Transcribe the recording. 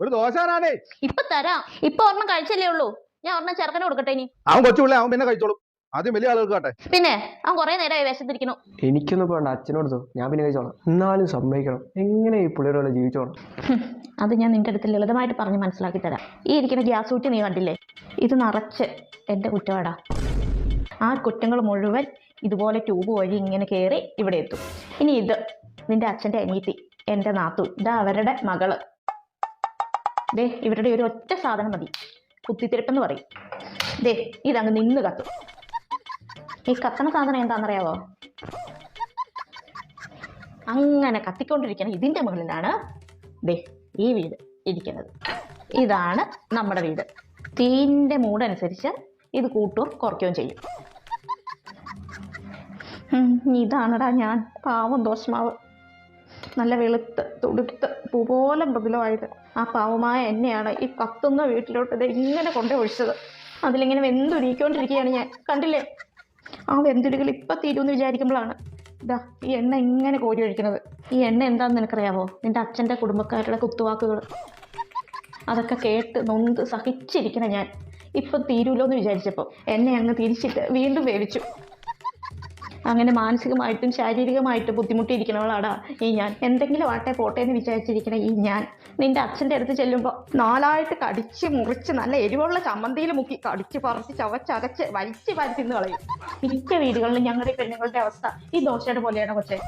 ഒരു ദോശാനാണേ. ഇപ്പൊ തരാം. ഇപ്പൊ ഒരെണ്ണം കഴിച്ചല്ലേ ഉള്ളൂ. ഞാൻ ഒരെണ്ണം ചെറുക്കനെ കൊടുക്കട്ടെ ഇനി. അവൻ കൊച്ചുപിള്ളേ, അവൻ പിന്നെ കഴിച്ചോളും. ആദ്യം വലിയ ആളുകൾക്ക് കാട്ടെ. പിന്നെ അവൻ കുറെ നേരമായി വിശന്നിരിക്കുന്നു. എനിക്കൊന്നും പോകണ്ട, അച്ഛനോട് ഞാൻ പിന്നെ കഴിച്ചോളാം. എന്നാലും സമ്മതിക്കണം, എങ്ങനെ ഈ പുള്ളിയുടെ ജീവിച്ചോളാം. അത് ഞാൻ നിന്റെ അടുത്ത് ലളിതമായിട്ട് പറഞ്ഞ് മനസ്സിലാക്കി തരാം. ഈ ഇരിക്കുന്ന ഗ്യാസ് കുറ്റി നീ കണ്ടില്ലേ? ഇത് നിറച്ച് എൻ്റെ കുറ്റവാടാ. ആ കുറ്റങ്ങൾ മുഴുവൻ ഇതുപോലെ ട്യൂബ് വഴി ഇങ്ങനെ കയറി ഇവിടെ എത്തും. ഇനി ഇത് നിന്റെ അച്ഛൻ്റെ അനിയത്തി, എൻ്റെ നാത്തു, ഇതാ അവരുടെ മകള്. ദേ ഇവരുടെ ഒരു ഒറ്റ സാധനം മതി, കുത്തിത്തിരിപ്പെന്ന് പറയും. ദേ ഇതങ്ങ് നിന്ന് കത്തും. ഈ കത്തണ സാധനം എന്താണെന്നറിയാവോ? അങ്ങനെ കത്തിക്കൊണ്ടിരിക്കുന്ന ഇതിൻ്റെ മുകളിലാണ് ദേ ഈ വീട് ഇരിക്കുന്നത്. ഇതാണ് നമ്മുടെ വീട്. തീൻ്റെ മൂടനുസരിച്ച് ഇത് കൂട്ടുകയും കുറയ്ക്കുകയും ചെയ്യും. ഇതാണടാ ഞാൻ, പാവം ദോശമാവ്. നല്ല വെളുത്ത് തുടുത്ത് പൂ പോലെ മൃദുലമായത് ആ പാവമായ എന്നെയാണ് ഈ കത്തുന്ന വീട്ടിലോട്ട് ഇത് ഇങ്ങനെ കൊണ്ടുപോയിച്ചത്. അതിലിങ്ങനെ വെന്തുരുക്കൊണ്ടിരിക്കുകയാണ് ഞാൻ. കണ്ടില്ലേ? ആ വെന്തുരുകൾ ഇപ്പം തീരുമെന്ന് വിചാരിക്കുമ്പോഴാണ് ഇതാ ഈ എണ്ണ ഇങ്ങനെ കോരി ഒഴിക്കുന്നത്. ഈ എണ്ണ എന്താണെന്ന് നിനക്കറിയാവോ? നിൻ്റെ അച്ഛൻ്റെ കുടുംബക്കാരുടെ കുത്തുവാക്കുകൾ. അതൊക്കെ കേട്ട് നൊന്ത് സഹിച്ചിരിക്കണം ഞാൻ. ഇപ്പം തീരുമല്ലോ എന്ന് വിചാരിച്ചപ്പോൾ എന്നെ അങ്ങ് തിരിച്ചിട്ട് വീണ്ടും വേവിച്ചു. അങ്ങനെ മാനസികമായിട്ടും ശാരീരികമായിട്ടും ബുദ്ധിമുട്ടിയിരിക്കണവളാടാ ഈ ഞാൻ. എന്തെങ്കിലും ആട്ടെ പോട്ടെ എന്ന് വിചാരിച്ചിരിക്കണ ഈ ഞാൻ നിൻ്റെ അച്ഛൻ്റെ അടുത്ത് ചെല്ലുമ്പോൾ നാലായിട്ട് കടിച്ച് മുറിച്ച് നല്ല എരിവുള്ള ചമ്മന്തിയിൽ മുക്കി കടിച്ച് പറിച്ച് ചവച്ചരച്ച് വലിച്ച് പരത്തിന്ന് കളയും. മിക്ക വീടുകളിലും ഞങ്ങളുടെ പെണ്ണുങ്ങളുടെ അവസ്ഥ ഈ ദോശയുടെ പോലെയാണ് കൊച്ചേ.